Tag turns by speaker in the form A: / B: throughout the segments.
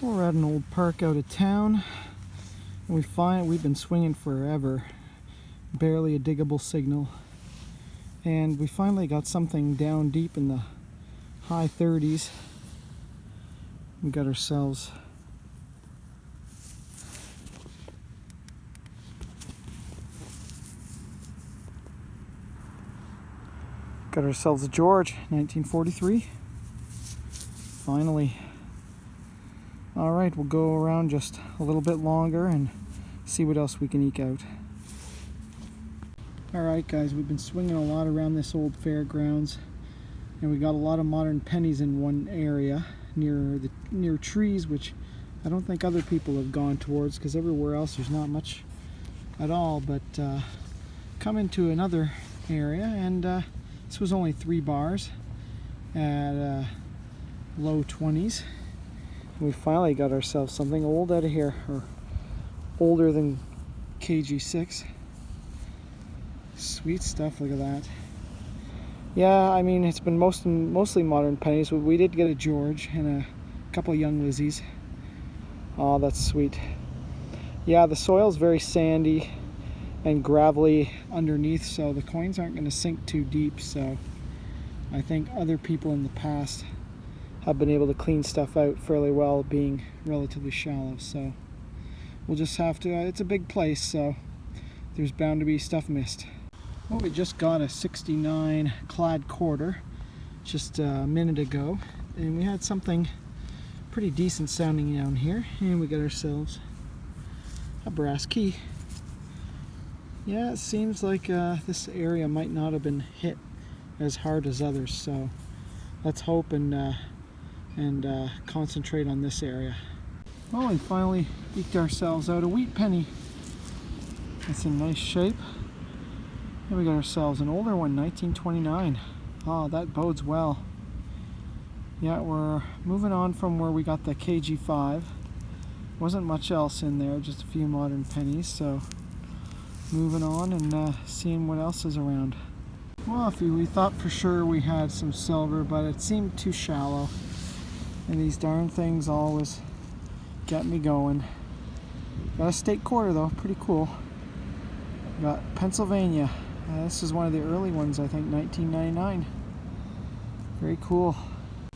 A: We're at an old park out of town, and we've been swinging forever, barely a diggable signal, and we finally got something down deep in the high 30s. We got ourselves a George, 1943. Finally. Alright, we'll go around just a little bit longer and see what else we can eke out. Alright guys, we've been swinging a lot around this old fairgrounds, and we got a lot of modern pennies in one area near trees, which I don't think other people have gone towards, because everywhere else there's not much at all. But come into another area, and this was only 3 bars at low 20s. We finally got ourselves something old out of here, or older than KG6. Sweet stuff, look at that. Yeah, I mean, it's been mostly modern pennies. We did get a George and a couple of young Lizzies. Oh, that's sweet. Yeah, the soil's very sandy and gravelly underneath, so the coins aren't going to sink too deep. So I think other people in the past have been able to clean stuff out fairly well, being relatively shallow. So we'll just have to, it's a big place, so there's bound to be stuff missed. Well, we just got a 69 clad quarter just a minute ago, and we had something pretty decent sounding down here, and we got ourselves a brass key. Yeah, it seems like this area might not have been hit as hard as others, so let's hope and concentrate on this area. Well, we finally eked ourselves out a wheat penny. It's in nice shape. And we got ourselves an older one, 1929. Oh, that bodes well. Yeah, we're moving on from where we got the KG5. Wasn't much else in there, just a few modern pennies. So moving on and seeing what else is around. Well, we thought for sure we had some silver, but it seemed too shallow. And these darn things always get me going. Got a state quarter though, pretty cool. Got Pennsylvania. This is one of the early ones, I think, 1999. Very cool.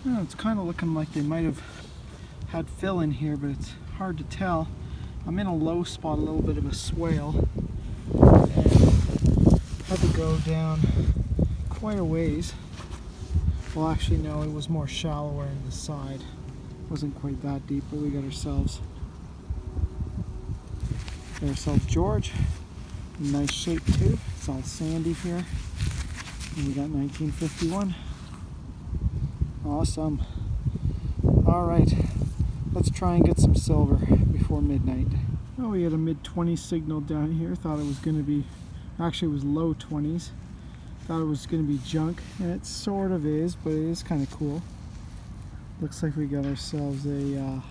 A: Yeah, it's kind of looking like they might have had fill in here, but it's hard to tell. I'm in a low spot, a little bit of a swale, and had to go down quite a ways. Well, actually, no, it was more shallower in the side. It wasn't quite that deep, but we got ourselves George. Nice shape too. It's all sandy here. And we got 1951. Awesome. Alright, let's try and get some silver before midnight. Well, we had a mid-20s signal down here. Thought it was going to be, actually it was low 20s. Thought it was going to be junk, and it sort of is, but it is kind of cool. Looks like we got ourselves a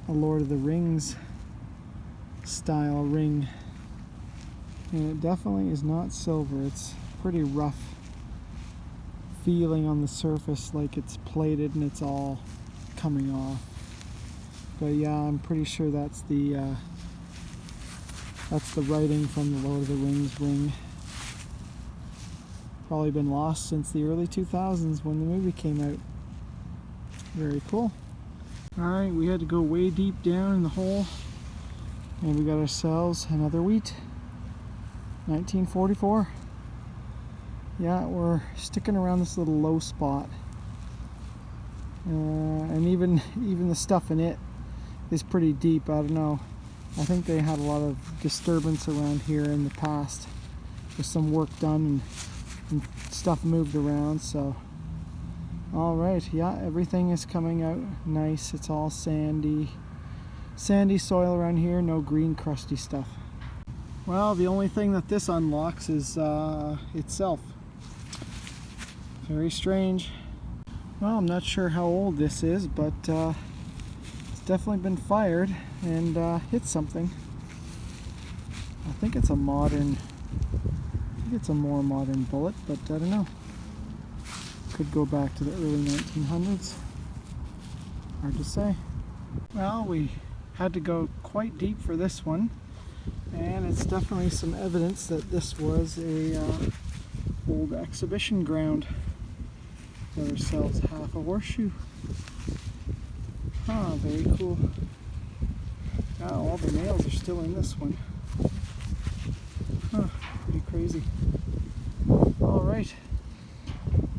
A: Lord of the Rings style ring. And it definitely is not silver. It's pretty rough feeling on the surface, like it's plated and it's all coming off. But yeah, I'm pretty sure that's the writing from the Lord of the Rings ring. Probably been lost since the early 2000s when the movie came out. Very cool. Alright, we had to go way deep down in the hole, and we got ourselves another wheat. 1944. Yeah, we're sticking around this little low spot. And even the stuff in it is pretty deep. I don't know. I think they had a lot of disturbance around here in the past. There's some work done and stuff moved around, so alright, yeah, everything is coming out nice. It's all sandy soil around here, no green crusty stuff. Well, the only thing that this unlocks is itself. Very strange. Well, I'm not sure how old this is, but it's definitely been fired and hit something. I think it's a more modern bullet, but I don't know. Could go back to the early 1900s. Hard to say. Well, we had to go quite deep for this one, and it's definitely some evidence that this was a old exhibition ground. Got ourselves half a horseshoe. Ah, very cool. Wow, all the nails are still in this one. Huh, pretty crazy. Alright,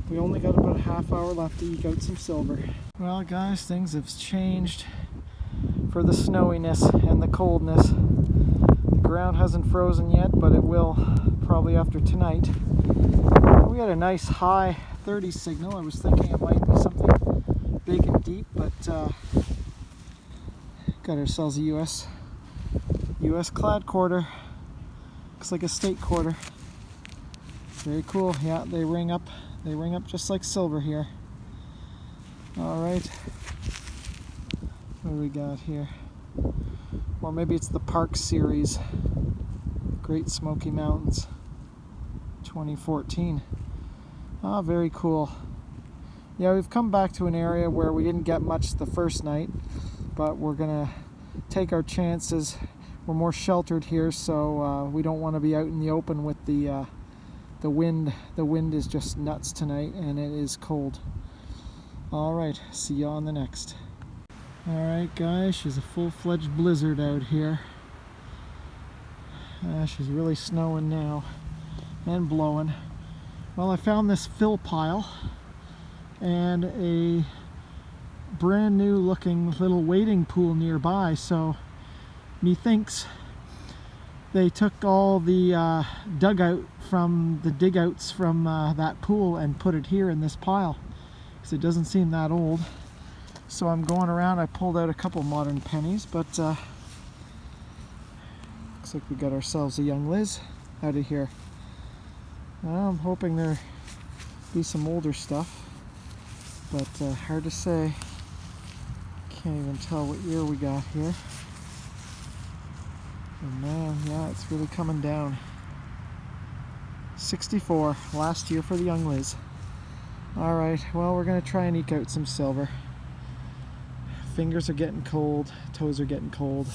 A: we only got about a half hour left to eke out some silver. Well guys, things have changed for the snowiness and the coldness. The ground hasn't frozen yet, but it will probably after tonight. We had a nice high 30 signal. I was thinking it might be something big and deep, but got ourselves a US clad quarter. Looks like a state quarter. Very cool. Yeah, they ring up just like silver here. All right, what do we got here? Or maybe it's the Park Series, Great Smoky Mountains 2014. Ah, very cool. Yeah, we've come back to an area where we didn't get much the first night, but we're gonna take our chances. We're more sheltered here, so we don't want to be out in the open with the wind. The wind is just nuts tonight, and it is cold. All right, see you on the next. All right, guys, she's a full-fledged blizzard out here. She's really snowing now and blowing. Well, I found this fill pile and a brand new looking little wading pool nearby, so methinks they took all the dugout from the digouts from that pool and put it here in this pile, because it doesn't seem that old. So I'm going around. I pulled out a couple modern pennies, but looks like we got ourselves a young Liz out of here. Well, I'm hoping there be some older stuff, but hard to say. Can't even tell what year we got here. Oh man, yeah, it's really coming down. 64, last year for the young Liz. Alright, well, we're going to try and eke out some silver. Fingers are getting cold, toes are getting cold.